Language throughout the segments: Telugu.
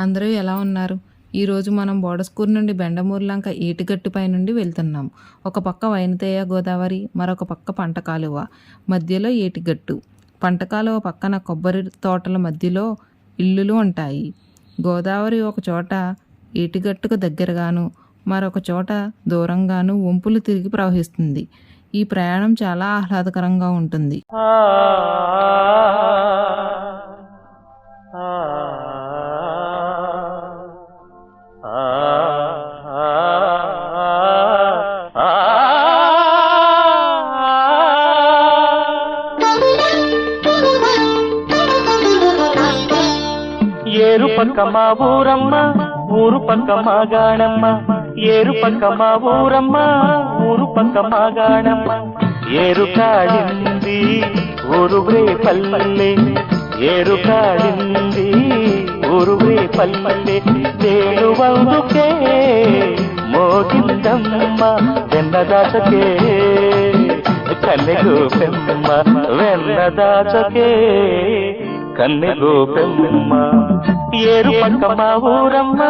అందరూ ఎలా ఉన్నారు? ఈరోజు మనం బోడస్కూరు నుండి బెండమూరులంక ఏటిగట్టుపై నుండి వెళ్తున్నాం. ఒక పక్క వైనతేయ గోదావరి, మరొక పక్క పంట కాలువ, మధ్యలో ఏటిగట్టు. పంట కాలువ పక్కన కొబ్బరి తోటల మధ్యలో ఇల్లులు ఉంటాయి. గోదావరి ఒక చోట ఏటిగట్టుకు దగ్గరగాను, మరొక చోట దూరంగాను వంపులు తిరిగి ప్రవహిస్తుంది. ఈ ప్రయాణం చాలా ఆహ్లాదకరంగా ఉంటుంది. ఏరు పక్క మా ఊరమ్మ, ఊరు పక్క మా గాణమ్మ. ఏరు పక్క మా ఊరమ్మ, ఊరు పక్క మా గాణమ్మ. ఏరు కాడింది ఊరువే పల్లె, ఏరు కాడింది ఊరువే పల్లె. తేలువందుకే మోగిందమ్మ వెన్నదాసకే, కన్నెగు పెమ్మ వెన్నదాసకే, కన్నెగు పెమ్మ. ఏరు పక్క మా ఊరమ్మ,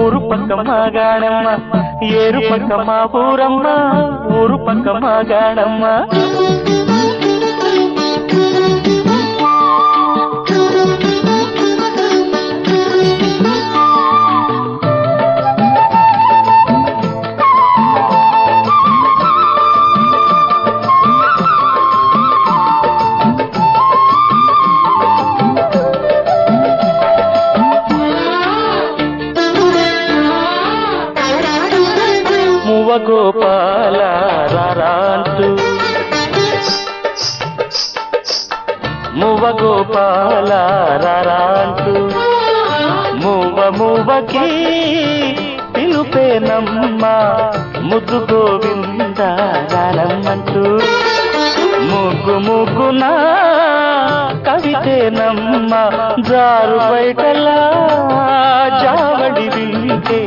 ఊరు పక్క మా గాణమ్మ. ఏరు పక్క మా ఊరమ్మ, ఊరు పక్క మా గాణమ్మ. గోపాల రారాంటూ, మువ్వ గోపాల రారాంటూ, మువ్వకి పిలుపేనమ్మ ముద్దు గోవింద రానమ్మంటూ. ముగ్గున కవితేనమ్మ జారు బయటలా జావడి వింటే